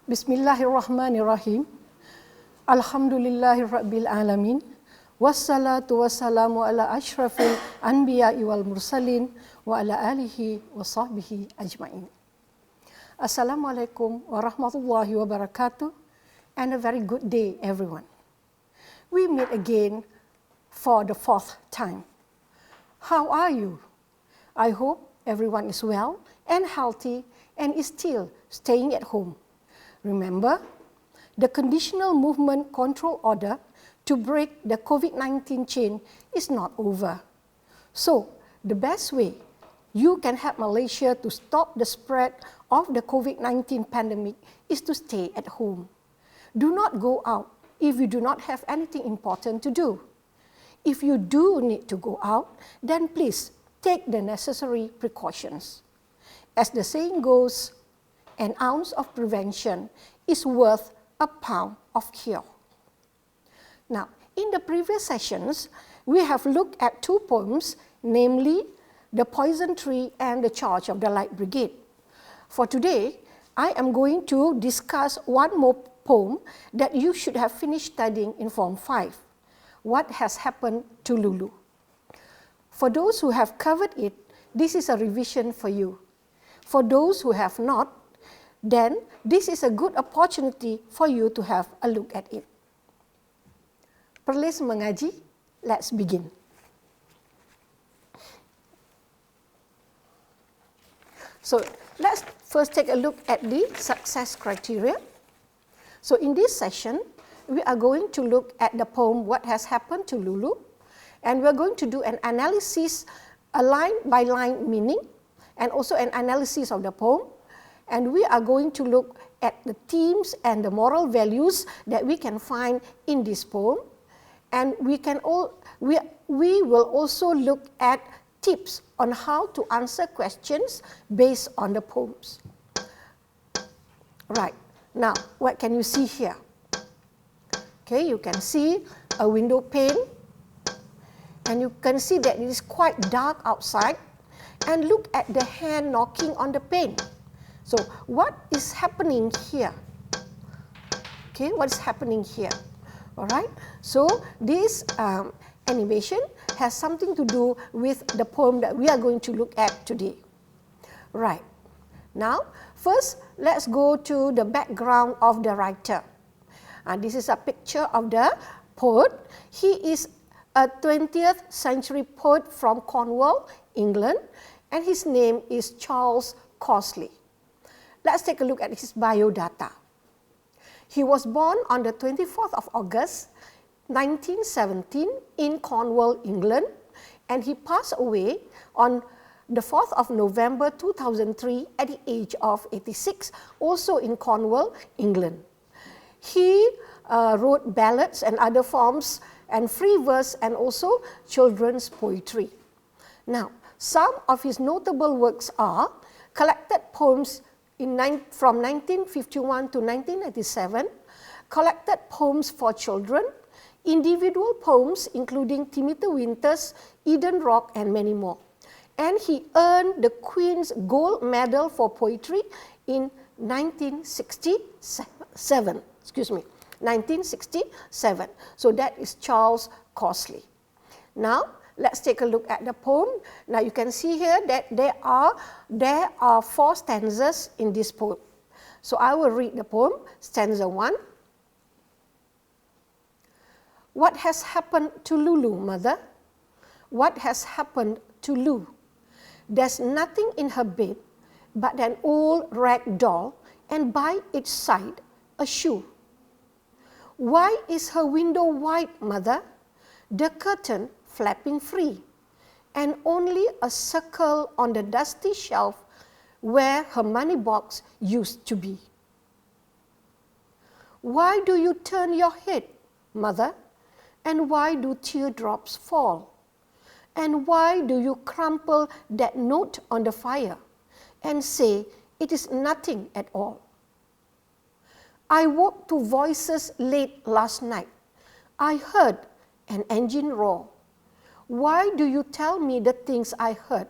Bismillahirrahmanirrahim. Alhamdulillahirabbil alamin. Wassalatu wassalamu ala asyrafil anbiya'i wal mursalin wa ala alihi wa sahbihi ajma'in. Assalamualaikum warahmatullahi wabarakatuh, and a very good day everyone. We meet again for the fourth time. How are you? I hope everyone is well and healthy and is still staying at home. Remember, the Conditional Movement Control Order to break the COVID-19 chain is not over. So, the best way you can help Malaysia to stop the spread of the COVID-19 pandemic is to stay at home. Do not go out if you do not have anything important to do. If you do need to go out, then please take the necessary precautions. As the saying goes, an ounce of prevention is worth a pound of cure. Now, in the previous sessions, we have looked at two poems, namely The Poison Tree and The Charge of the Light Brigade. For today, I am going to discuss one more poem that you should have finished studying in Form 5, What Has Happened to Lulu. For those who have covered it, this is a revision for you. For those who have not, then this is a good opportunity for you to have a look at it. Perlis mengaji, let's begin. So let's first take a look at the success criteria. So in this session, we are going to look at the poem What Has Happened to Lulu, and we're going to do an analysis, a line-by-line meaning, and also an analysis of the poem. And we are going to look at the themes and the moral values that we can find in this poem. And we will also look at tips on how to answer questions based on the poems. Right, now what can you see here? Okay, you can see a window pane, and you can see that it is quite dark outside, and look at the hand knocking on the pane. So what is happening here? Okay, what is happening here? All right, so this animation has something to do with the poem that we are going to look at today. Right, now first let's go to the background of the writer. This is a picture of the poet. He is a 20th century poet from Cornwall, England, and his name is Charles Kingsley. Let's take a look at his biodata. He was born on the 24th of August, 1917 in Cornwall, England, and he passed away on the 4th of November 2003 at the age of 86, also in Cornwall, England. He wrote ballads and other forms and free verse and also children's poetry. Now, some of his notable works are collected poems from 1951 to 1997, collected poems for children, individual poems including Timothy Winter's Eden Rock and many more. And he earned the Queen's Gold Medal for Poetry in 1967. So that is Charles Kingsley. Now, let's take a look at the poem. Now you can see here that there are 4 stanzas in this poem. So I will read the poem, stanza 1. What has happened to Lulu, mother? What has happened to Lou? There's nothing in her bed but an old rag doll, and by its side a shoe. Why is her window white, mother? The curtain flapping free, and only a circle on the dusty shelf where her money box used to be. Why do you turn your head, mother? And why do teardrops fall? And why do you crumple that note on the fire and say it is nothing at all? I woke to voices late last night. I heard an engine roar. Why do you tell me the things I heard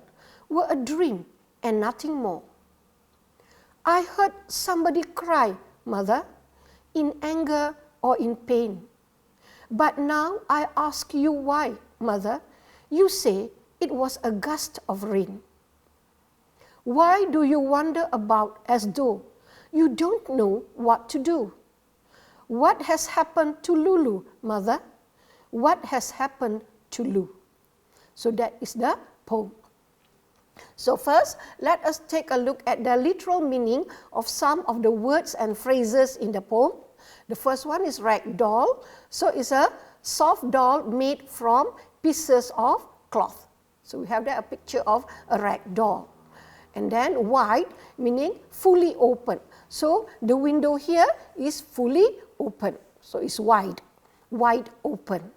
were a dream and nothing more? I heard somebody cry, mother, in anger or in pain. But now I ask you why, mother. You say it was a gust of rain. Why do you wander about as though you don't know what to do? What has happened to Lulu, mother? What has happened to Lu? So that is the poem. So first, let us take a look at the literal meaning of some of the words and phrases in the poem. The first one is rag doll. So it's a soft doll made from pieces of cloth. So we have there a picture of a rag doll. And then wide, meaning fully open. So the window here is fully open. So it's wide, wide open.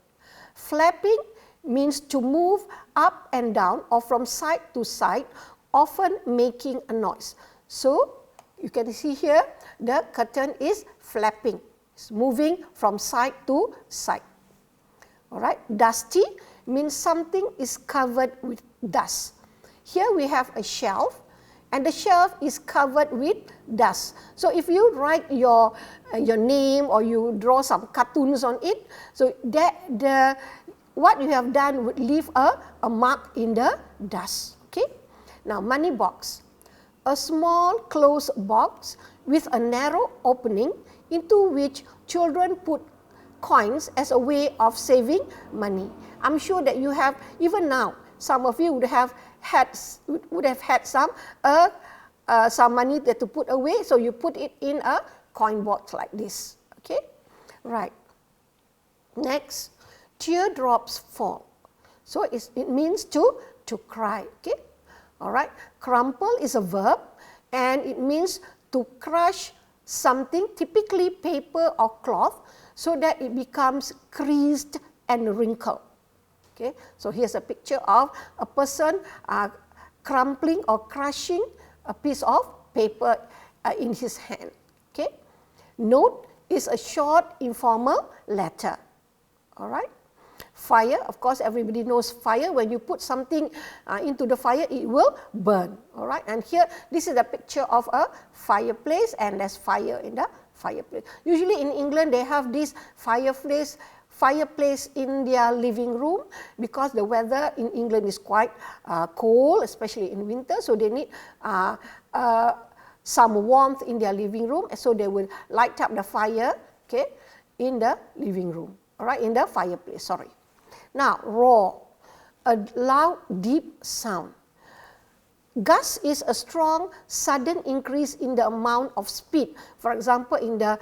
Flapping means to move up and down or from side to side, often making a noise. So you can see here the curtain is flapping. It's moving from side to side. All right. Dusty means something is covered with dust. Here we have a shelf, and the shelf is covered with dust. So if you write your name or you draw some cartoons on it, so that what you have done would leave a mark in the dust. Okay. Now money box, a small closed box with a narrow opening into which children put coins as a way of saving money. I'm sure that you have, even now, some of you would have had some money that to put away, so you put it in a coin box like this. Okay, right. Next, teardrops fall. So it means to cry. Okay, all right. Crumple is a verb, and it means to crush something, typically paper or cloth, so that it becomes creased and wrinkled. Okay, so here's a picture of a person crumpling or crushing a piece of paper in his hand. Okay, note is a short informal letter. All right. Fire, of course, everybody knows fire. When you put something into the fire, it will burn. All right, and here this is a picture of a fireplace, and there's fire in the fireplace. Usually in England, they have this fireplace in their living room because the weather in England is quite cold, especially in winter. So they need some warmth in their living room, so they will light up the fire, okay, in the living room. All right, in the fireplace. Sorry. Now, roar, a loud, deep sound. Gust is a strong, sudden increase in the amount of speed. For example, in the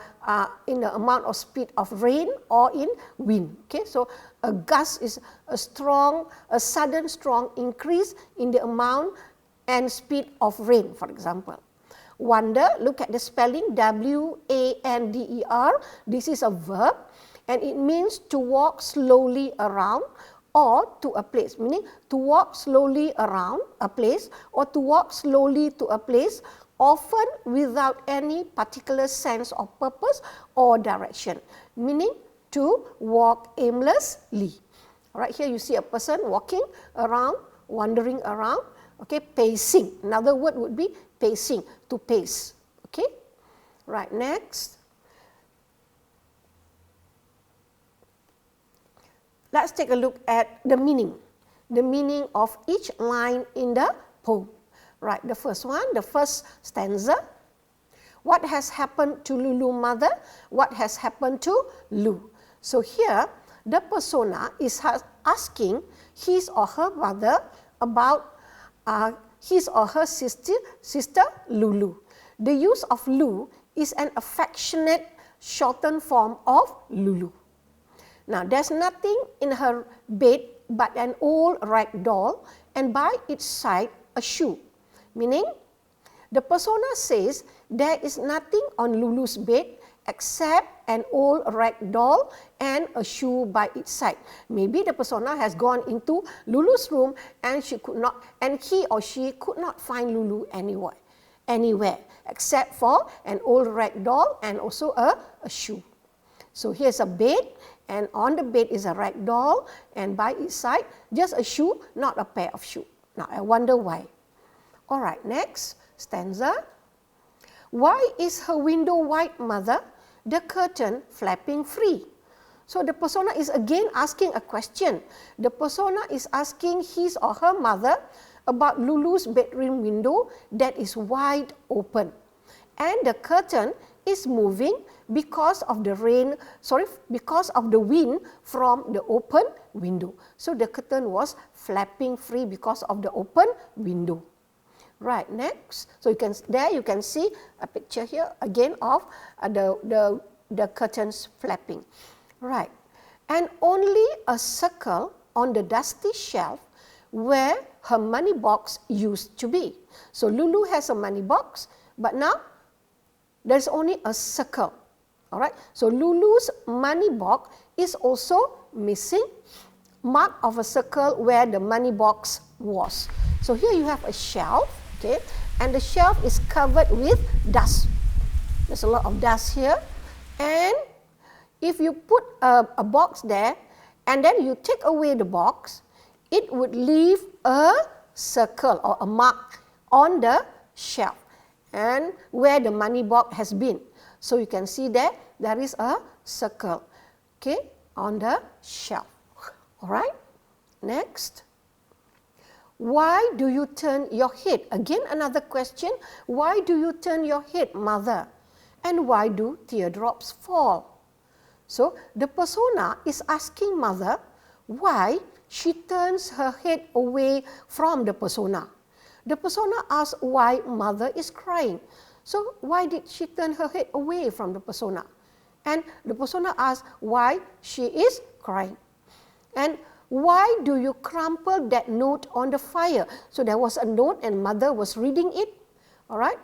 amount of speed of rain or in wind. Okay, so a gust is a sudden, strong increase in the amount and speed of rain, for example. Wander, look at the spelling, W-A-N-D-E-R. This is a verb, and it means to walk slowly around or to a place, meaning to walk slowly around a place or to walk slowly to a place, often without any particular sense of purpose or direction, meaning to walk aimlessly. All right, here you see a person walking around, wandering around, okay, pacing. Another word would be pacing, to pace. Okay, right, next. Let's take a look at the meaning of each line in the poem. Right, the first one, the first stanza. What has happened to Lulu, mother? What has happened to Lu? So here, the persona is asking his or her mother about his or her sister Lulu. The use of Lu is an affectionate shortened form of Lulu. Now, there's nothing in her bed but an old rag doll, and by its side a shoe. Meaning, the persona says there is nothing on Lulu's bed except an old rag doll and a shoe by its side. Maybe the persona has gone into Lulu's room and he or she could not find Lulu anywhere except for an old rag doll and also a shoe. So here's a bed, and on the bed is a rag doll, and by its side just a shoe, not a pair of shoes. Now I wonder why. All right, next stanza. Why is her window white, mother? The curtain flapping free. So the persona is again asking a question. The persona is asking his or her mother about Lulu's bedroom window that is wide open. And the curtain is moving because of the because of the wind from the open window. So the curtain was flapping free because of the open window. Right, next. So you can see a picture here again of the curtains flapping. Right. And only a circle on the dusty shelf where her money box used to be. So Lulu has a money box, but now there's only a circle. All right. So Lulu's money box is also missing, mark of a circle where the money box was. So here you have a shelf, okay, and the shelf is covered with dust. There's a lot of dust here, and if you put a box there and then you take away the box, it would leave a circle or a mark on the shelf and where the money box has been. So you can see there is a circle, okay, on the shelf. All right, next. Why do you turn your head? Again, another question. Why do you turn your head, mother? And why do teardrops fall? So the persona is asking mother why she turns her head away from the persona. The persona asks why mother is crying. So why did she turn her head away from the persona? And the persona asks why she is crying. And why do you crumple that note on the fire? So there was a note and mother was reading it, all right,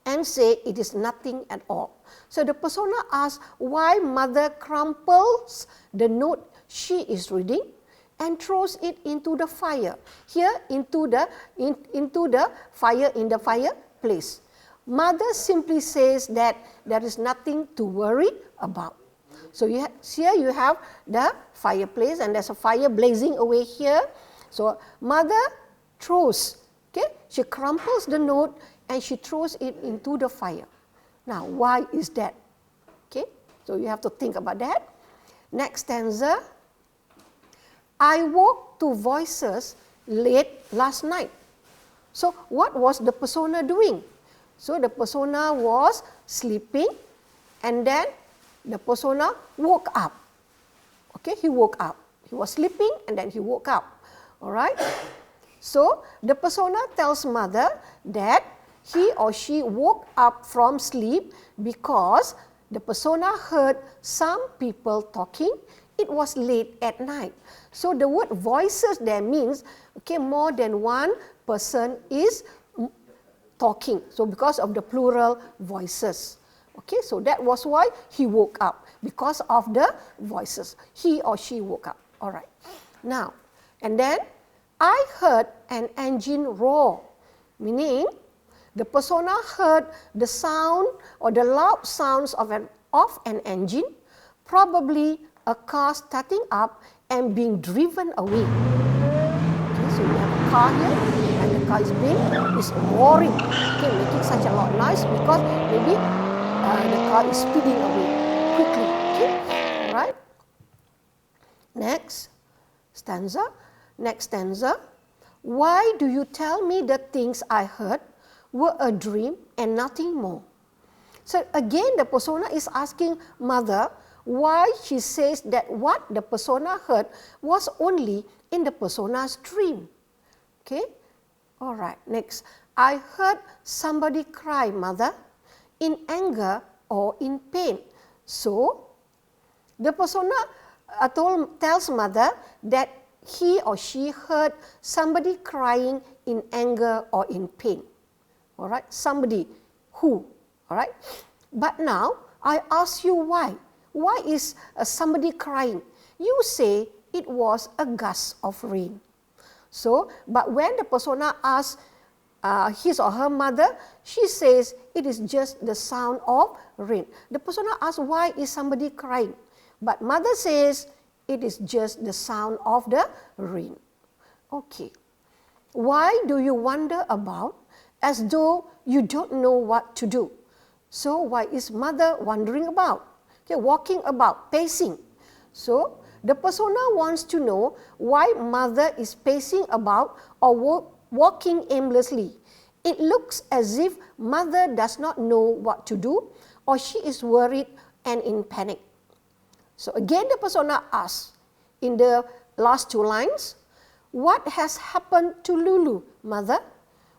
and say it is nothing at all. So the persona asks why mother crumples the note she is reading and throws it into the fire. Here into the fire in the fireplace. Mother simply says that there is nothing to worry about. So here you have the fireplace and there's a fire blazing away here. So mother throws, okay, she crumples the note and she throws it into the fire. Now, why is that? Okay, so you have to think about that. Next stanza. I woke to voices late last night. So, what was the persona doing? So, the persona was sleeping and then the persona woke up. Okay, he woke up. He was sleeping and then he woke up. All right. So, the persona tells mother that he or she woke up from sleep because the persona heard some people talking. It was late at night. So the word voices there means, okay, more than one person is talking. So because of the plural voices. Okay, so that was why he woke up, because of the voices. He or she woke up. All right. Now, and then I heard an engine roar, meaning the persona heard the sound or the loud sounds of an engine, probably a car starting up and being driven away. Okay, so we have a car here and the car is roaring, okay, making such a loud noise because maybe the car is speeding away quickly. Okay, all right. Next stanza. Why do you tell me the things I heard were a dream and nothing more? So again, the persona is asking mother why she says that what the persona heard was only in the persona's dream. Okay, all right. Next, I heard somebody cry, mother, in anger or in pain. So the persona tells mother that he or she heard somebody crying in anger or in pain. All right, somebody who, all right. But now I ask you why. Why is somebody crying? You say it was a gust of rain. So, but when the persona asks his or her mother, she says it is just the sound of rain. The persona asks why is somebody crying? But mother says it is just the sound of the rain. Okay. Why do you wonder about as though you don't know what to do. So why is mother wandering about? Okay, walking about, pacing. So the persona wants to know why mother is pacing about or walking aimlessly. It looks as if mother does not know what to do or she is worried and in panic. So again the persona asks in the last two lines, what has happened to Lulu, mother?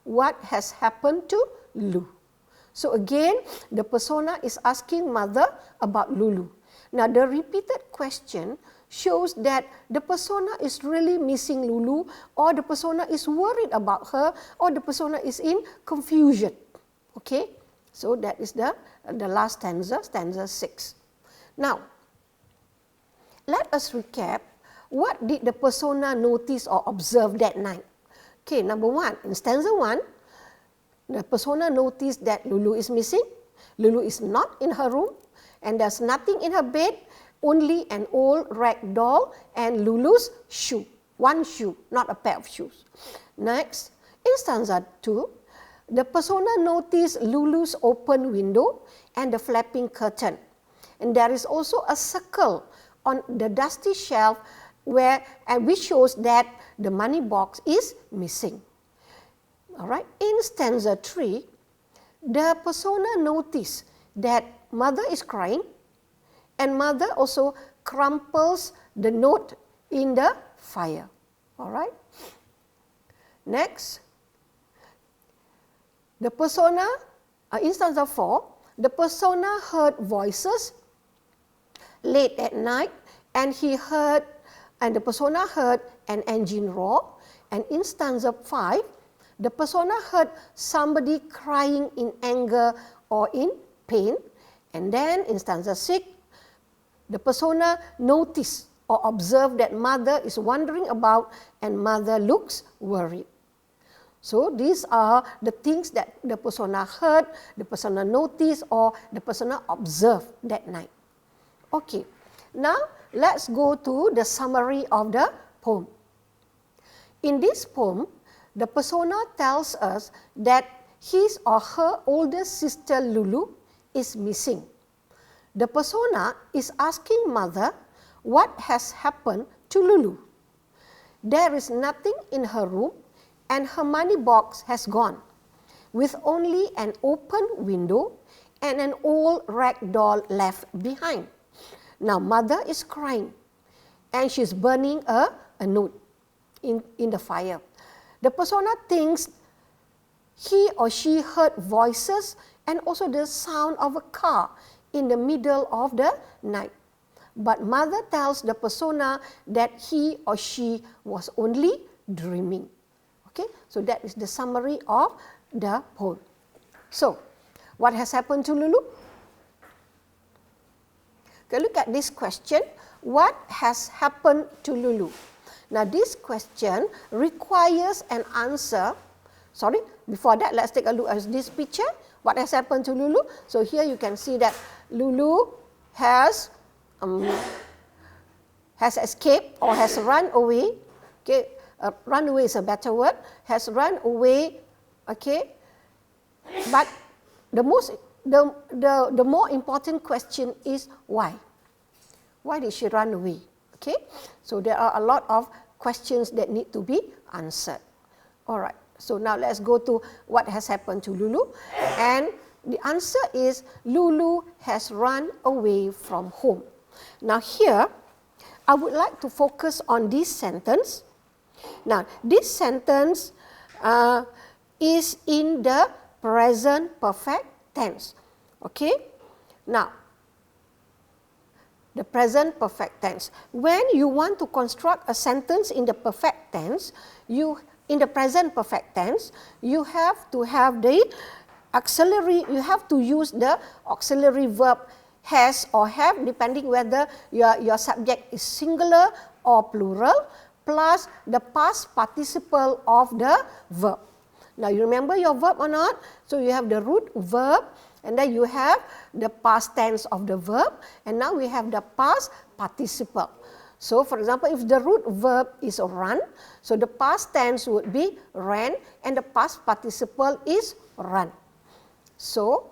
What has happened to Lulu? So again, the persona is asking mother about Lulu. Now the repeated question shows that the persona is really missing Lulu, or the persona is worried about her, or the persona is in confusion. Okay, so that is the last stanza, stanza 6. Now, let us recap. What did the persona notice or observe that night? Okay, number 1, in stanza 1, the persona noticed that Lulu is missing, Lulu is not in her room, and there's nothing in her bed, only an old rag doll and Lulu's shoe. One shoe, not a pair of shoes. Next, in stanza 2, the persona noticed Lulu's open window and the flapping curtain. And there is also a circle on the dusty shelf which shows that the money box is missing. All right. In stanza 3, the persona noticed that mother is crying, and mother also crumples the note in the fire. All right. Next, the persona, in stanza 4, the persona heard voices late at night, and the persona heard an engine roar. And in stanza 5, the persona heard somebody crying in anger or in pain. And then in stanza 6, the persona noticed or observed that mother is wandering about and mother looks worried. So these are the things that the persona heard, the persona noticed, or the persona observed that night. Okay, now let's go to the summary of the poem. In this poem, the persona tells us that his or her older sister Lulu is missing. The persona is asking mother what has happened to Lulu. There is nothing in her room and her money box has gone, with only an open window and an old rag doll left behind. Now mother is crying and she's burning a note in the fire. The persona thinks he or she heard voices and also the sound of a car in the middle of the night. But mother tells the persona that he or she was only dreaming. Okay, so that is the summary of the poem. So, what has happened to Lulu? Okay, look at this question. What has happened to Lulu? Now, this question requires an answer. Sorry, before that, let's take a look at this picture. What has happened to Lulu? So, here you can see that Lulu has escaped or has run away. Okay, run away is a better word. Has run away. Okay, but the more important question is why? Why did she run away? Okay, so there are a lot of questions that need to be answered. All right, so now let's go to what has happened to Lulu. And the answer is Lulu has run away from home. Now here, I would like to focus on this sentence. Now, this sentence is in the present perfect tense. Okay, now, the present perfect tense. When you want to construct a sentence in the perfect tense, in the present perfect tense, you have to have the auxiliary, you have to use the auxiliary verb has or have, depending whether your subject is singular or plural, plus the past participle of the verb. Now, you remember your verb or not? So, you have the root verb, and then you have the past tense of the verb, and now we have the past participle. So for example, if the root verb is run, so the past tense would be ran and the past participle is run. So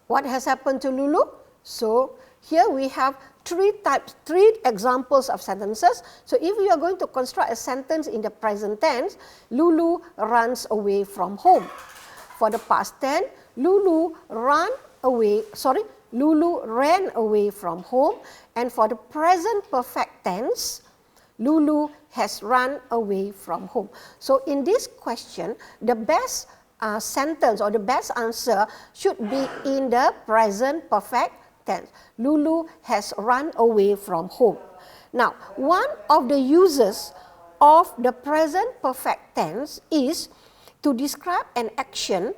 what has happened to Lulu? So here we have three examples of sentences. So if you are going to construct a sentence in the present tense, Lulu runs away from home. For the past tense, Lulu ran away from home, and for the present perfect tense, Lulu has run away from home. So in this question, the best sentence or the best answer should be in the present perfect tense. Lulu has run away from home. Now, one of the uses of the present perfect tense is to describe an action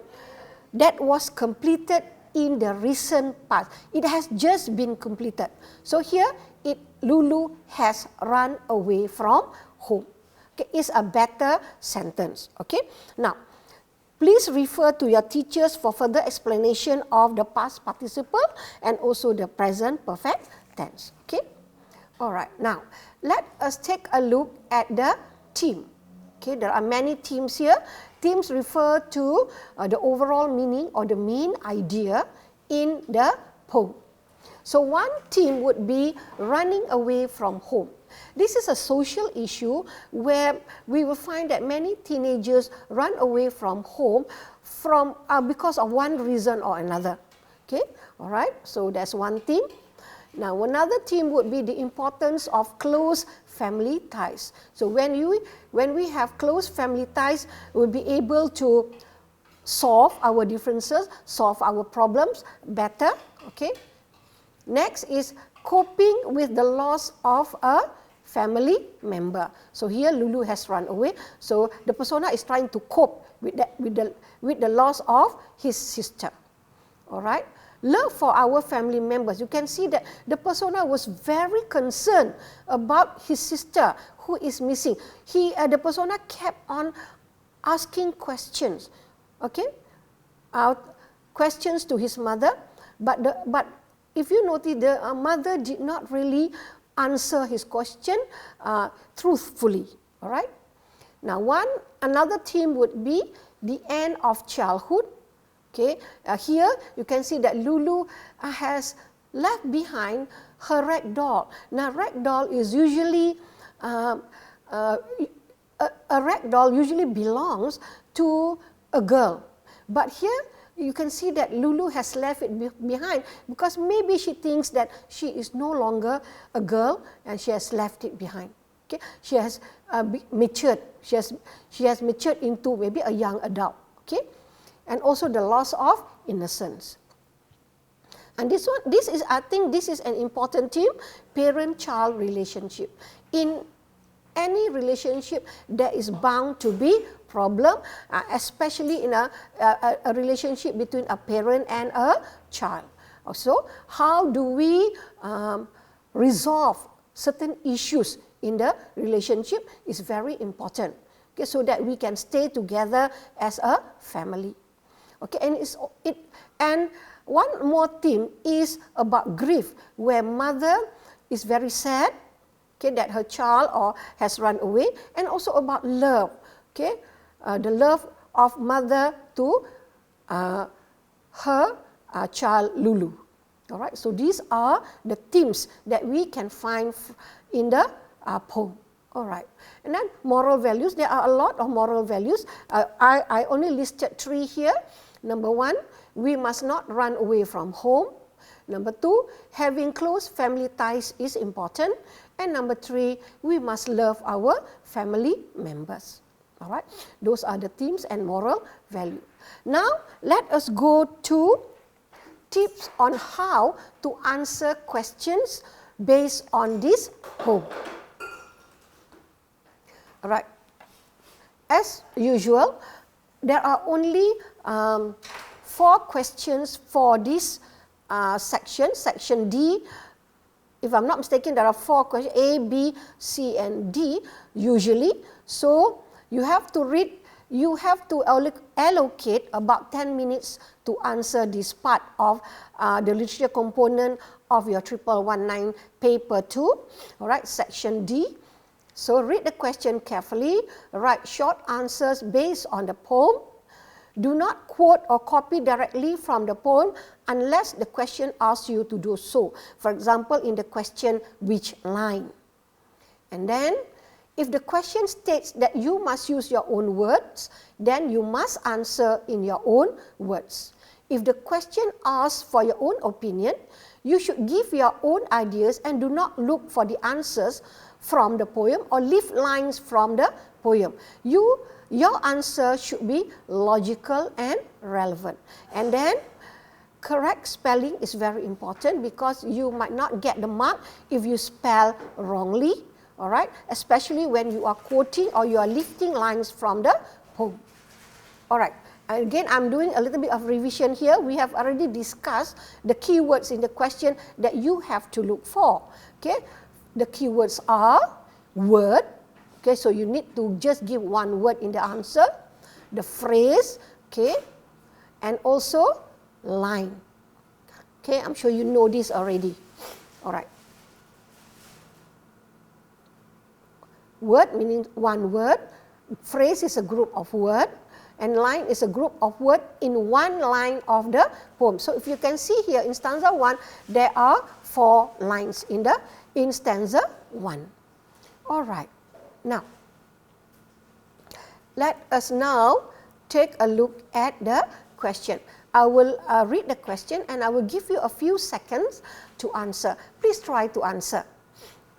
that was completed in the recent past. It has just been completed. So here, Lulu has run away from home. Okay, it's a better sentence. Okay, now please refer to your teachers for further explanation of the past participle and also the present perfect tense. Okay, all right. Now let us take a look at the theme. Okay, there are many themes here. Themes refer to the overall meaning or the main idea in the poem. So one theme would be running away from home. This is a social issue where we will find that many teenagers run away from home because of one reason or another. Okay, all right. So that's one theme. Now another theme would be the importance of close family ties. So when we have close family ties, we'll be able to solve our differences, solve our problems better. Okay. Next is coping with the loss of a family member. So here Lulu has run away. So the persona is trying to cope with the loss of his sister. All right. Love for our family members. You can see that the persona was very concerned about his sister who is missing. The persona kept on asking questions. Okay, questions to his mother, but if you notice, the mother did not really answer his question truthfully. All right. Now, another theme would be the end of childhood. Okay, here you can see that Lulu has left behind her rag doll. Now, rag doll is usually a rag doll usually belongs to a girl, but here you can see that Lulu has left it behind because maybe she thinks that she is no longer a girl and she has left it behind. Okay, she has matured. She has matured into maybe a young adult. Okay. And also the loss of innocence. And I think this is an important theme, parent-child relationship. In any relationship, there is bound to be problem, especially in a relationship between a parent and a child. Also, how do we resolve certain issues in the relationship is very important. Okay, so that we can stay together as a family. Okay, and one more theme is about grief, where mother is very sad, okay, that her child has run away, and also about love, okay, the love of mother to her child Lulu. All right, so these are the themes that we can find in the poem. All right, and then moral values. There are a lot of moral values. I only listed 3 here. Number 1, we must not run away from home. Number 2, having close family ties is important. And number 3, we must love our family members. All right, those are the themes and moral value. Now, let us go to tips on how to answer questions based on this poem. All right, as usual, there are only 4 questions for this section D. If I'm not mistaken, there are 4 questions, A, B, C, and D usually. So you have to allocate about 10 minutes to answer this part of the literature component of your 1119 paper 2, all right, section D. So read the question carefully, write short answers based on the poem. Do not quote or copy directly from the poem unless the question asks you to do so. For example, in the question, which line? And then, if the question states that you must use your own words, then you must answer in your own words. If the question asks for your own opinion, you should give your own ideas and do not look for the answers from the poem or leave lines from the poem. Your answer should be logical and relevant. And then, correct spelling is very important because you might not get the mark if you spell wrongly, all right? Especially when you are quoting or you are lifting lines from the poem. All right. Again, I'm doing a little bit of revision here. We have already discussed the keywords in the question that you have to look for. Okay. The keywords are word. Okay, so you need to just give one word in the answer, the phrase, okay, and also line. Okay, I'm sure you know this already. All right. Word meaning one word, phrase is a group of words, and line is a group of words in one line of the poem. So if you can see here in stanza 1, there are 4 lines in stanza 1. All right. Now, let us now take a look at the question. I will read the question and I will give you a few seconds to answer. Please try to answer.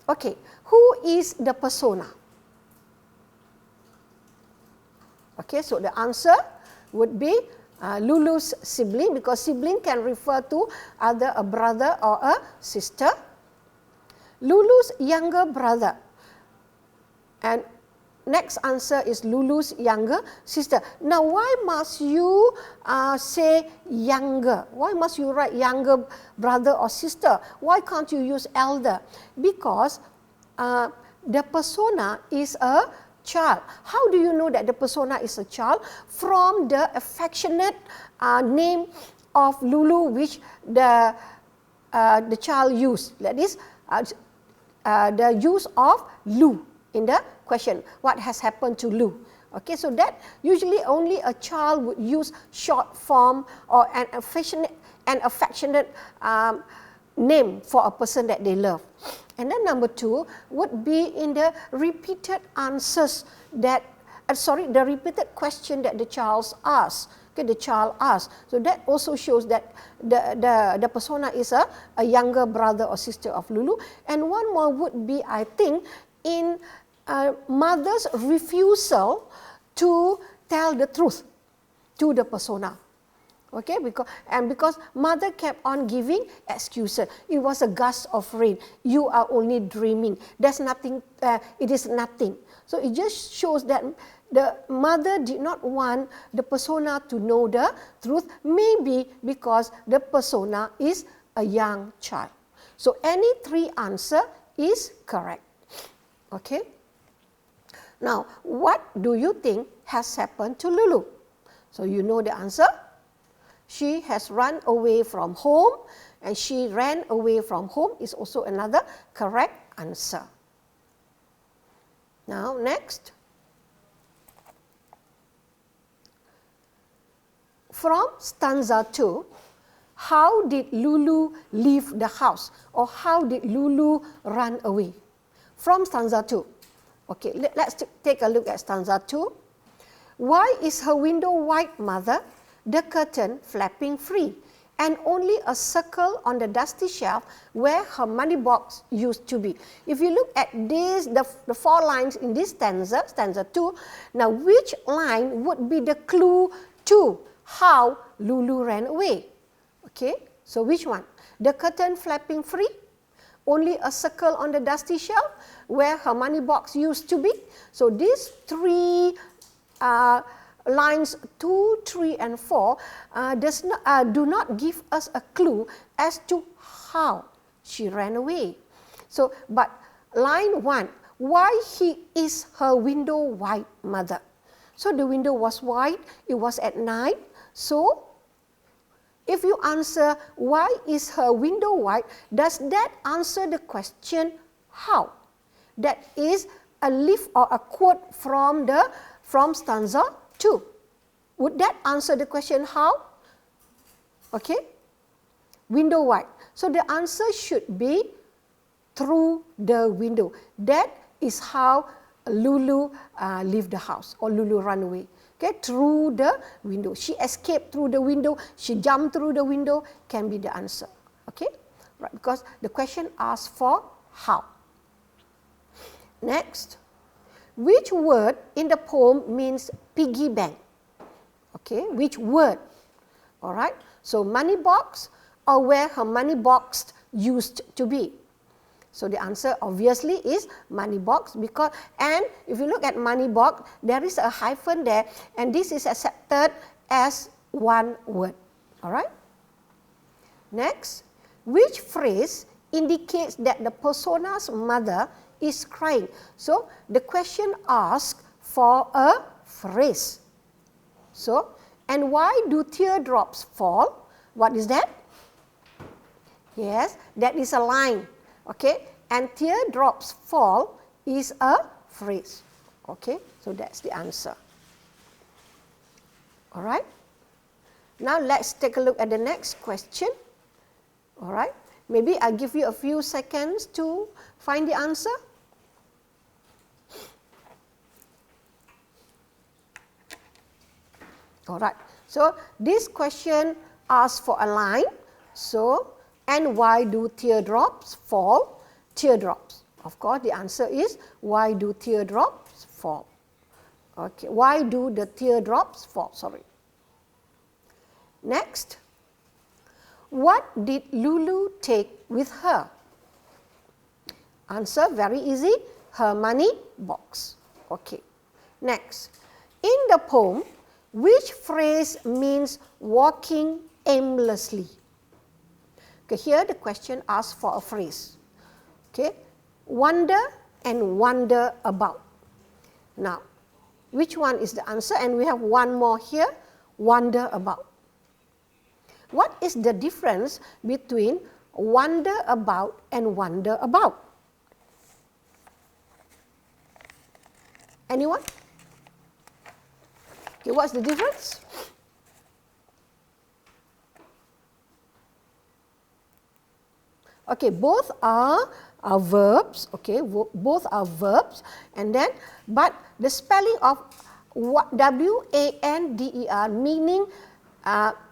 Okay, who is the persona? Okay, so the answer would be Lulu's sibling, because sibling can refer to either a brother or a sister. Lulu's younger brother. And next answer is Lulu's younger sister. Now, why must you say younger? Why must you write younger brother or sister? Why can't you use elder? Because the persona is a child. How do you know that the persona is a child? From the affectionate name of Lulu which the child used. That is the use of Lu in the question. What has happened to Lu? Okay, so that usually only a child would use short form or an affectionate name for a person that they love. And then number 2 would be in the repeated answers that, the repeated question that the child asks. Okay, the child asks. So that also shows that the persona is a younger brother or sister of Lulu. And one more would be, I think, in mother's refusal to tell the truth to the persona. Okay, because mother kept on giving excuses. It was a gust of rain. You are only dreaming. There's nothing. It is nothing. So it just shows that the mother did not want the persona to know the truth. Maybe because the persona is a young child. So any 3 answer is correct. Okay. Now, what do you think has happened to Lulu? So you know the answer. She has run away from home, and she ran away from home is also another correct answer. Now, next. From stanza 2, how did Lulu leave the house? Or how did Lulu run away? From stanza 2. Okay, let's take a look at stanza 2. Why is her window white, mother? The curtain flapping free, and only a circle on the dusty shelf where her money box used to be. If you look at this, the 4 lines in this stanza, stanza 2, now which line would be the clue to how Lulu ran away? Okay, so which one? The curtain flapping free, only a circle on the dusty shelf where her money box used to be. So these 3 lines 2, 3 and 4 do not give us a clue as to how she ran away. So, but line 1, why is her window white, mother? So the window was white, it was at night, so if you answer, why is her window white, does that answer the question how? That is a leaf or a quote from stanza 2. Would that answer the question how? Okay, window white. So the answer should be through the window. That is how Lulu leave the house, or Lulu run away. Okay, through the window. She escaped through the window. She jumped through the window. Can be the answer. Okay, right? Because the question asks for how. Next, which word in the poem means piggy bank? Okay, which word? All right. So money box, or where her money box used to be. So the answer obviously is money box, because, and if you look at money box, there is a hyphen there, and this is accepted as one word. All right. Next, which phrase indicates that the persona's mother is crying? So the question asks for a phrase. So, and why do teardrops fall? What is that? Yes, that is a line. Okay, and teardrops fall is a phrase. Okay, so that's the answer. All right. Now let's take a look at the next question. All right, maybe I'll give you a few seconds to find the answer. All right, so this question asks for a line. So, and why do teardrops fall? Teardrops. Of course, the answer is why do teardrops fall? Okay, why do the teardrops fall? Sorry. Next, what did Lulu take with her? Answer very easy, her money box. Okay. Next, in the poem, which phrase means walking aimlessly? Okay, here the question asks for a phrase. Okay, wonder and wander about. Now, which one is the answer? And we have one more here, wander about. What is the difference between wander about and wander about? Anyone? Okay, what's the difference? Okay, both are verbs. Okay, both are verbs, and then but the spelling of W-A-N-D-E-R meaning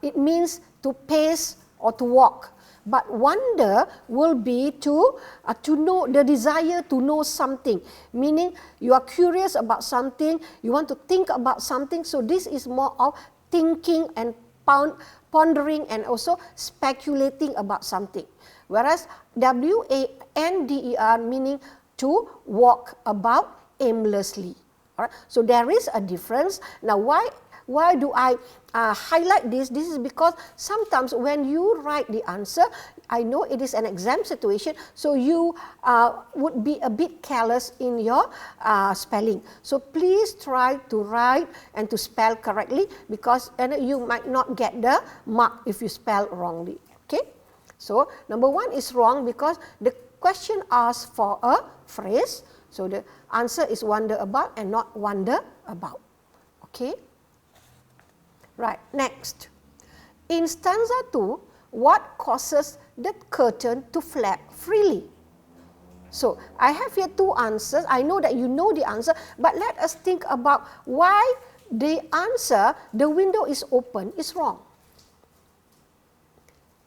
it means to pace or to walk. But wonder will be to know, the desire to know something, meaning you are curious about something, you want to think about something. So this is more of thinking and pondering and also speculating about something. Whereas W-A-N-D-E-R meaning to walk about aimlessly. All right? So there is a difference. Now why do I highlight this? This is because sometimes when you write the answer, I know it is an exam situation, so you would be a bit careless in your spelling. So please try to write and to spell correctly, because you might not get the mark if you spell wrongly. Okay? So number one is wrong because the question asks for a phrase. So the answer is wander about and not wonder about. Okay? Right, next. In stanza 2, what causes the curtain to flap freely? So I have here two answers. I know that you know the answer, but let us think about why the answer, the window is open, is wrong.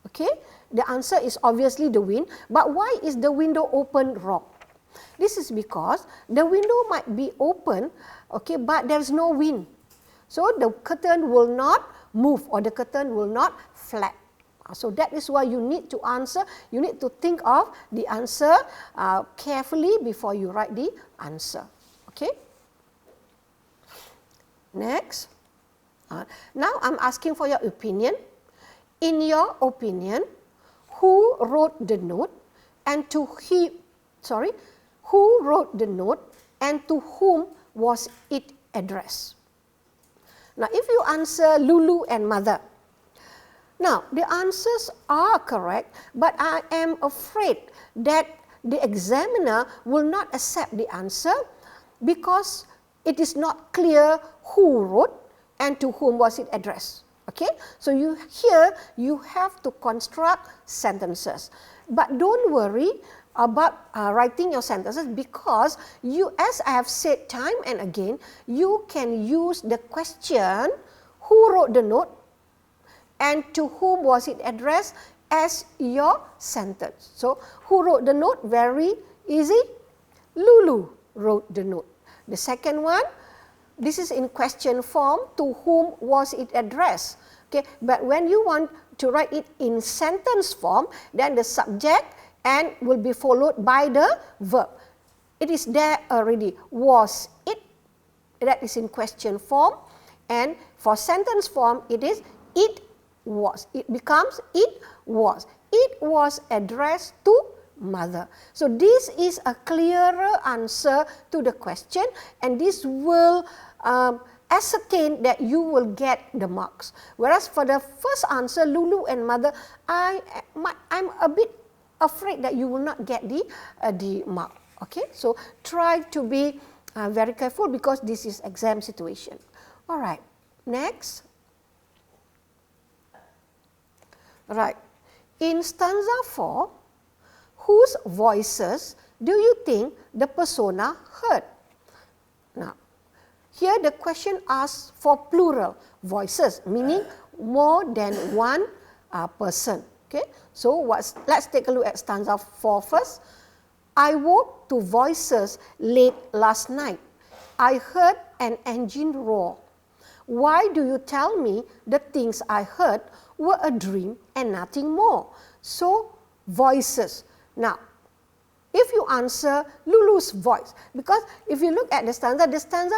Okay? The answer is obviously the wind, but why is the window open wrong? This is because the window might be open, okay, but there is no wind. So the curtain will not move or the curtain will not flap. So that is why you need to answer, you need to think of the answer carefully before you write the answer. Okay? Next. Now I'm asking for your opinion. In your opinion, who wrote the note and to who wrote the note and to whom was it addressed? Now if you answer Lulu and mother, Now, the answers are correct, but I am afraid that the examiner will not accept the answer because it is not clear who wrote and to whom was it addressed. Okay, so here you have to construct sentences, but don't worry about writing your sentences, because you, as I have said time and again, you can use the question who wrote the note and to whom was it addressed as your sentence. So who wrote the note? Very easy. Lulu wrote the note. The second one, this is in question form, to whom was it addressed? Okay, but when you want to write it in sentence form, then the subject and will be followed by the verb. It is there already. Was it? That is in question form. And for sentence form, it is it was. It becomes it was. It was addressed to mother. So this is a clearer answer to the question, and this will ascertain that you will get the marks. Whereas for the first answer, Lulu and mother, I'm a bit afraid that you will not get the mark. Okay, so try to be very careful because this is exam situation. All right, next. Right, in stanza 4, whose voices do you think the persona heard? Now, here the question asks for plural voices, meaning more than one person. Okay, so let's take a look at stanza 4 first. I woke to voices late last night. I heard an engine roar. Why do you tell me the things I heard were a dream and nothing more? So, voices. Now, if you answer Lulu's voice, because if you look at the stanza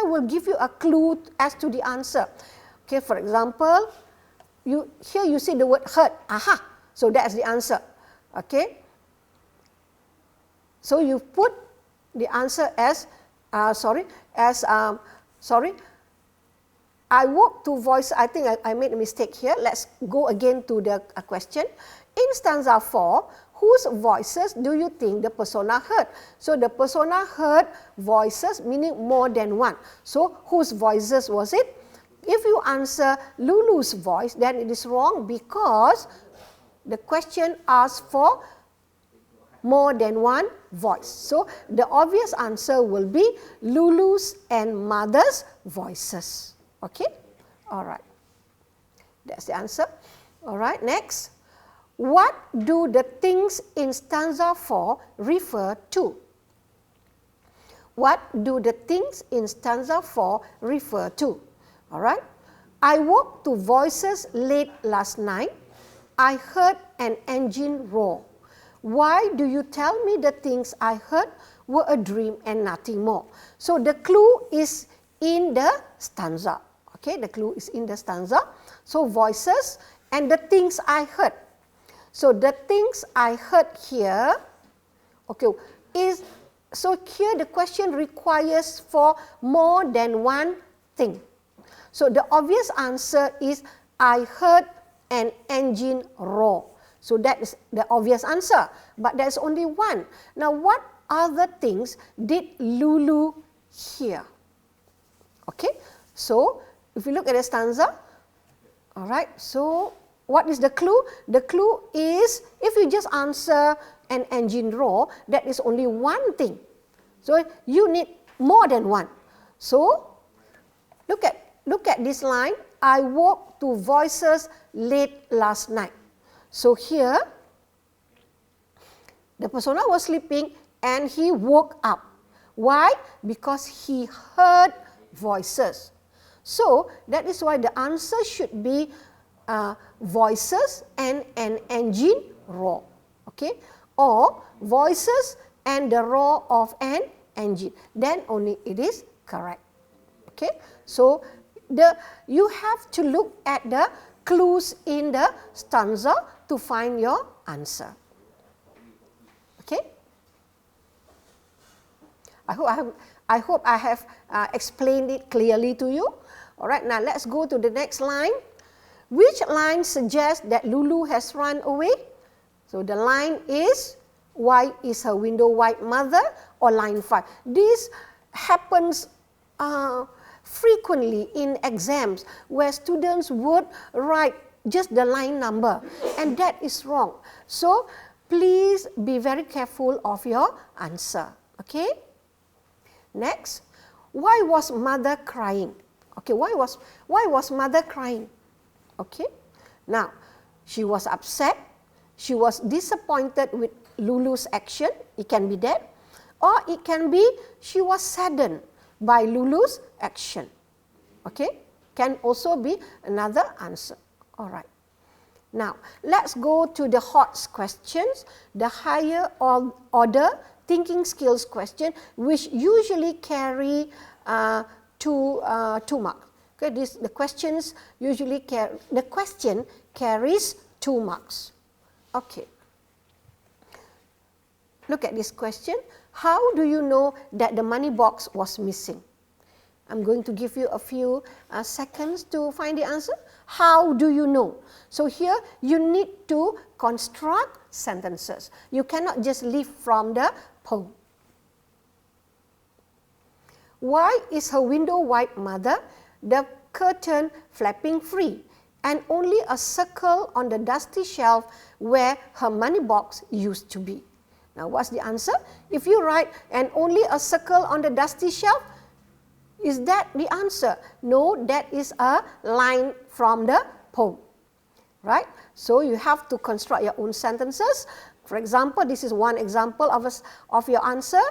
will give you a clue as to the answer. Okay, for example, here you see the word heard. Aha, so that's the answer. Okay, so you put the answer as I woke to voice. I think I made a mistake here. Let's go again to the question. In stanza 4, whose voices do you think the persona heard? So the persona heard voices, meaning more than one. So whose voices was it? If you answer Lulu's voice, then it is wrong because the question asks for more than one voice. So the obvious answer will be Lulu's and mother's voices. Okay, all right, that's the answer. All right, next. What do the things in stanza 4 refer to? What do the things in stanza 4 refer to? All right. I woke to voices late last night. I heard an engine roar. Why do you tell me the things I heard were a dream and nothing more? So the clue is in the stanza. Okay, the clue is in the stanza. So voices and the things I heard. So the things I heard here, okay, so here the question requires for more than one thing. So the obvious answer is I heard an engine roar. So that is the obvious answer, but there's only one. Now what other things did Lulu hear? Okay, so if you look at the stanza, all right, so what is the clue? The clue is if you just answer an engine roar, that is only one thing. So you need more than one. So look at this line. I woke to voices late last night. So here, the persona was sleeping and he woke up. Why? Because he heard voices. So that is why the answer should be voices and an engine roar. Okay, or voices and the roar of an engine. Then only it is correct. Okay, so you have to look at the clues in the stanza to find your answer. Okay, I hope I have explained it clearly to you. All right, now let's go to the next line. Which line suggests that Lulu has run away? So the line is, why is her window white, mother? Or line 5. This happens frequently in exams where students would write just the line number, and that is wrong. So please be very careful of your answer. Okay? Next, why was mother crying? Okay, why was mother crying? Okay, now she was upset, she was disappointed with Lulu's action, it can be that, or it can be she was saddened by Lulu's action. Okay, can also be another answer. All right. Now, let's go to the HOTS questions, the higher order thinking skills question, which usually carry two marks. Okay, the questions usually the question carries 2 marks. Okay. Look at this question. How do you know that the money box was missing? I'm going to give you a few seconds to find the answer. How do you know? So here you need to construct sentences. You cannot just leave from the poem. Why is her window white, mother? The curtain flapping free, and only a circle on the dusty shelf where her money box used to be. Now what's the answer? If you write, and only a circle on the dusty shelf, is that the answer? No, that is a line from the poem. Right? So you have to construct your own sentences. For example, this is one example of your answer.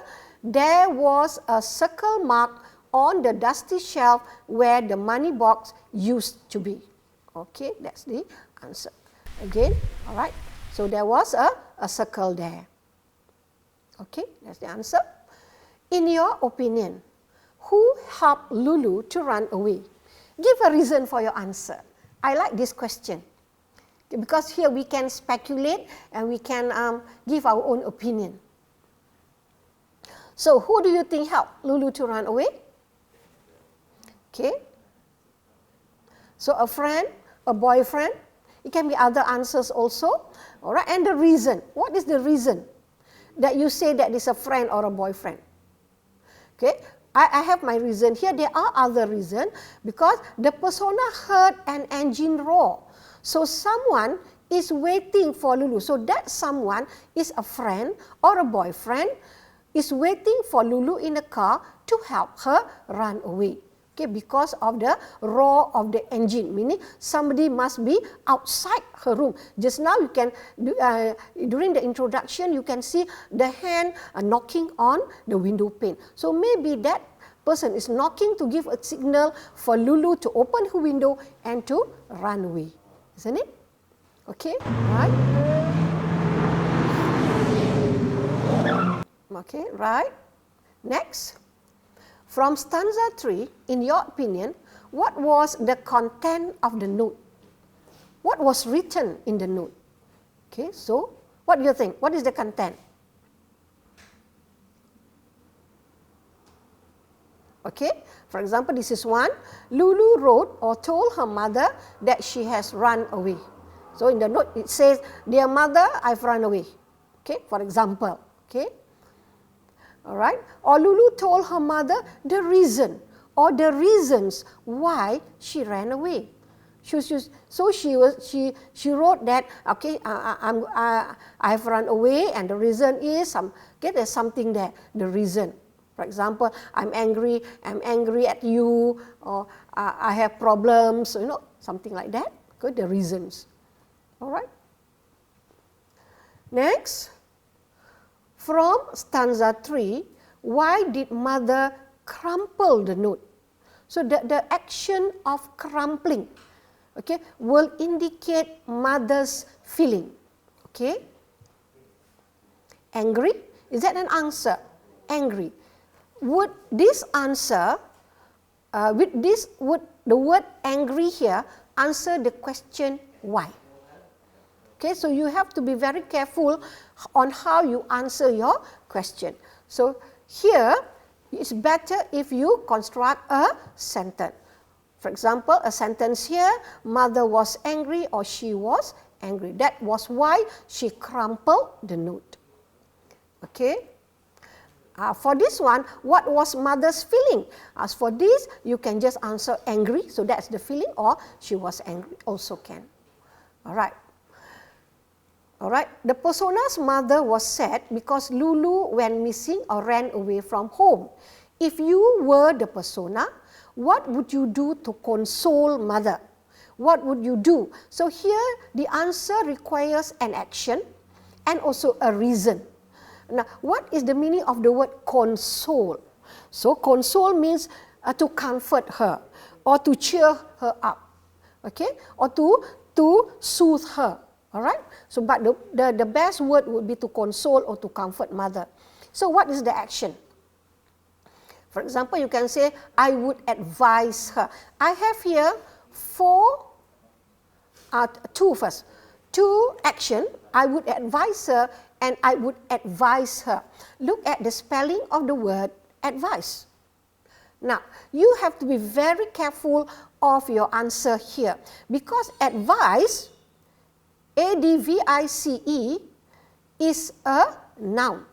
There was a circle mark on the dusty shelf where the money box used to be. Okay, that's the answer. Again, all right. So there was a circle there. Okay, that's the answer. In your opinion, who helped Lulu to run away? Give a reason for your answer. I like this question, because here we can speculate and we can give our own opinion. So who do you think helped Lulu to run away? Okay. So a friend, a boyfriend, it can be other answers also. All right, and the reason. What is the reason that you say that is a friend or a boyfriend? Okay, I have my reason here. There are other reasons, because the persona heard an engine roar. So someone is waiting for Lulu. So that someone is a friend or a boyfriend, is waiting for Lulu in the car to help her run away. Okay, because of the roar of the engine, meaning somebody must be outside her room. Just now you can, during the introduction, you can see the hand knocking on the window pane. So maybe that person is knocking to give a signal for Lulu to open her window and to run away. Isn't it? Okay, right? Okay, right. Next. From stanza 3, in your opinion, what was the content of the note? What was written in the note? Okay, so what do you think? What is the content? Okay, for example, this is one. Lulu wrote or told her mother that she has run away. So in the note it says, "Dear mother, I've run away." Okay, for example. Okay. All right. Or Lulu told her mother the reason or the reasons why she ran away. She wrote that, okay, I've run away, and the reason is there's something there, the reason. For example, I'm angry at you, or I have problems, something like that. Good, the reasons. All right. Next. From stanza 3, why did mother crumple the note? So the action of crumpling, okay, will indicate mother's feeling. Okay. Angry? Is that an answer? Angry. Would this answer, would the word angry here answer the question why? Okay, so you have to be very careful on how you answer your question. So here, it's better if you construct a sentence. For example, a sentence here, mother was angry or she was angry. That was why she crumpled the note. Okay. For this one, what was mother's feeling? As for this, you can just answer angry. So that's the feeling, or she was angry also can. All right. All right. The persona's mother was sad because Lulu went missing or ran away from home. If you were the persona, what would you do to console mother? What would you do? So here the answer requires an action and also a reason. Now, what is the meaning of the word console? So console means to comfort her or to cheer her up, okay, or to soothe her. All right. So, but the best word would be to console or to comfort mother. So, what is the action? For example, you can say, I would advise her. I have here two first. Two action, I would advise her and I would advise her. Look at the spelling of the word advice. Now, you have to be very careful of your answer here because advice, A-D-V-I-C-E, is a noun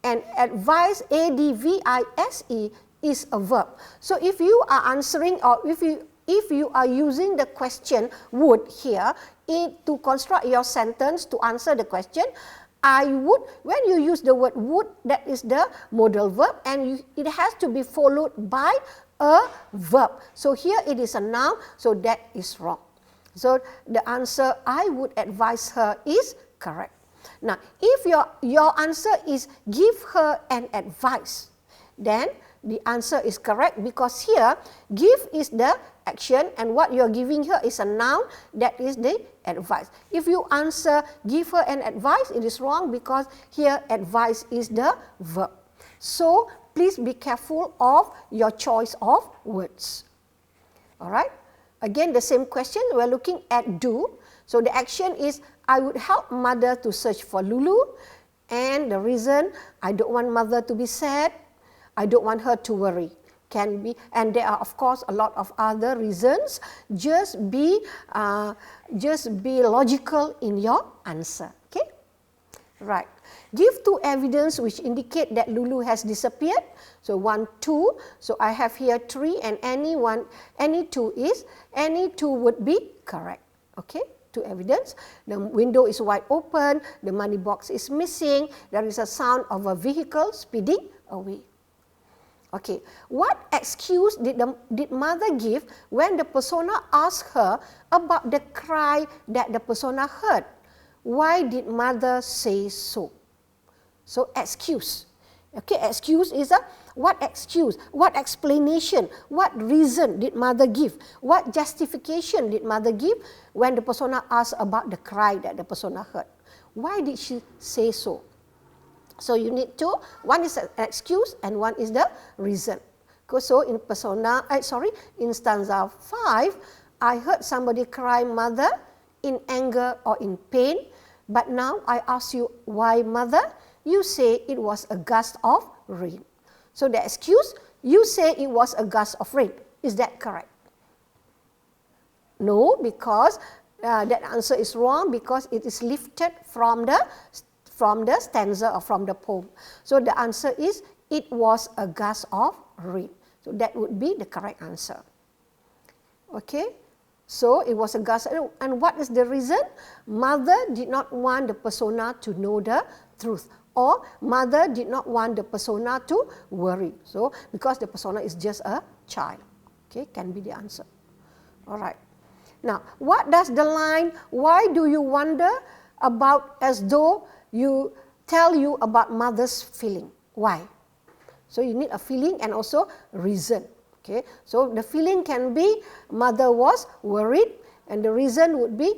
and advise, A-D-V-I-S-E, is a verb. So if you are answering or if you are using the question would here to construct your sentence to answer the question, I would, when you use the word would, that is the modal verb and it has to be followed by a verb. So here it is a noun, so that is wrong. So the answer I would advise her is correct. Now, if your answer is give her an advice, then the answer is correct because here give is the action and what you are giving her is a noun, that is the advice. If you answer give her an advice, it is wrong because here advice is the verb. So please be careful of your choice of words. All right. Again, the same question, we are looking at do. So the action is I would help mother to search for Lulu, and the reason I don't want mother to be sad, I don't want her to worry. Can be, and there are of course a lot of other reasons. Just be logical in your answer. Okay, right. Give two evidence which indicate that Lulu has disappeared. So 1, 2. So I have here 3 and any two would be correct. Okay, two evidence. The window is wide open. The money box is missing. There is a sound of a vehicle speeding away. Okay, what excuse did mother give when the persona asked her about the cry that the persona heard? Why did mother say so? So excuse. Okay, excuse is what excuse, what explanation, what reason did mother give? What justification did mother give when the persona asked about the cry that the persona heard? Why did she say so? So you need to, one is an excuse and one is the reason. So in in stanza 5, I heard somebody cry mother in anger or in pain, but now I ask you why mother? You say it was a gust of rain. So the excuse, you say it was a gust of rain. Is that correct? No, because that answer is wrong because it is lifted from the stanza or from the poem. So the answer is it was a gust of rain. So that would be the correct answer. Okay, so it was a gust. And what is the reason? Mother did not want the persona to know the truth, or mother did not want the persona to worry. So because the persona is just a child. Okay, can be the answer. All right. Now, what does the line, why do you wonder about, as though you tell you about mother's feeling? Why? So you need a feeling and also reason. Okay, so the feeling can be mother was worried, and the reason would be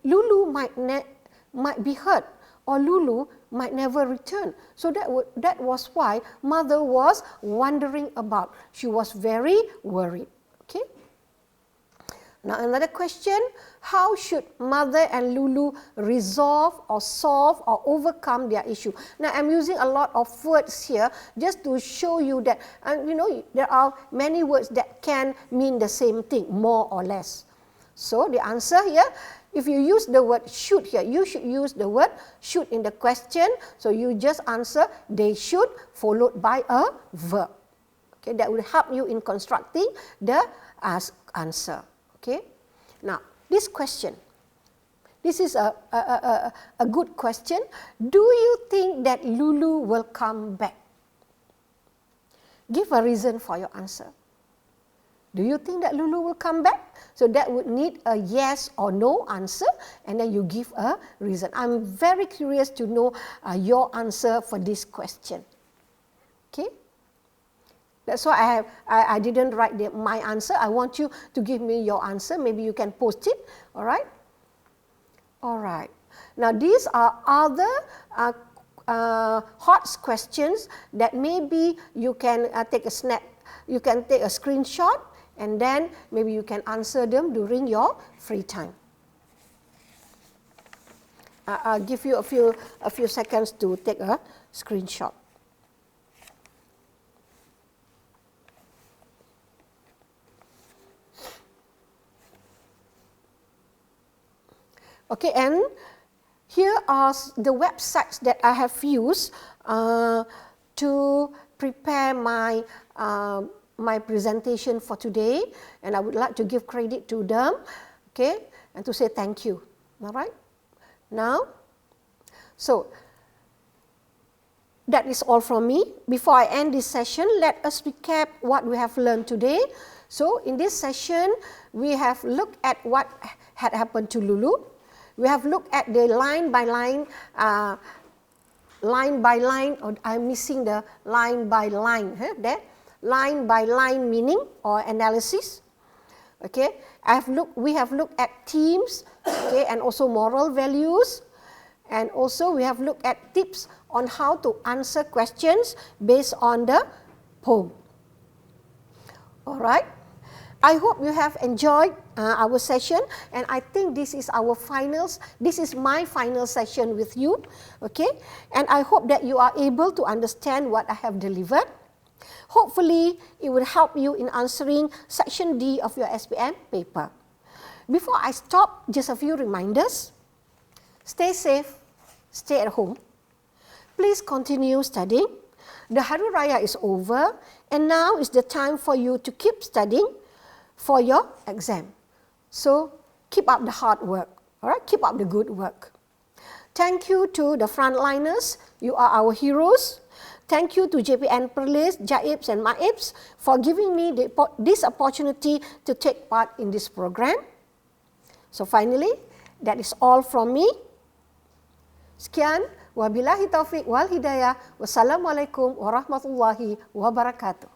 Lulu might be hurt, or Lulu might never return. So that was why mother was wondering about. She was very worried. Okay. Now another question, how should mother and Lulu resolve or solve or overcome their issue? Now I'm using a lot of words here just to show you that, there are many words that can mean the same thing, more or less. So the answer here, if you use the word should here, you should use the word should in the question. So you just answer they should followed by a verb. Okay, that will help you in constructing the answer. Okay, now this question, this is a good question. Do you think that Lulu will come back? Give a reason for your answer. Do you think that Lulu will come back? So that would need a yes or no answer, and then you give a reason. I'm very curious to know your answer for this question. Okay. That's why I didn't write my answer. I want you to give me your answer. Maybe you can post it. All right? All right. Now, these are other hot questions that maybe you can take a screenshot, and then maybe you can answer them during your free time. I'll give you a few seconds to take a screenshot. Okay, and here are the websites that I have used to prepare my presentation for today, and I would like to give credit to them, okay, and to say thank you. All right. Now, so that is all from me. Before I end this session, let us recap what we have learned today. So in this session, we have looked at what had happened to Lulu. We have looked at the line by line, or I'm missing the line by line, there. Line by line meaning or analysis. Okay, we have looked at themes, okay, and also moral values, and also we have looked at tips on how to answer questions based on the poem. All right. I hope you have enjoyed our session, and I think this is our finals. This is my final session with you, okay? And I hope that you are able to understand what I have delivered. Hopefully, it will help you in answering section D of your SPM paper. Before I stop, just a few reminders. Stay safe, stay at home. Please continue studying. The Hari Raya is over, and now is the time for you to keep studying for your exam. So keep up the hard work, all right? Keep up the good work. Thank you to the frontliners. You are our heroes. Thank you to JPN Perlis, Jaibs and Maibs for giving me this opportunity to take part in this program. So finally, that is all from me. Sekian, wabillahi taufiq wal hidayah. Wassalamualaikum warahmatullahi wabarakatuh.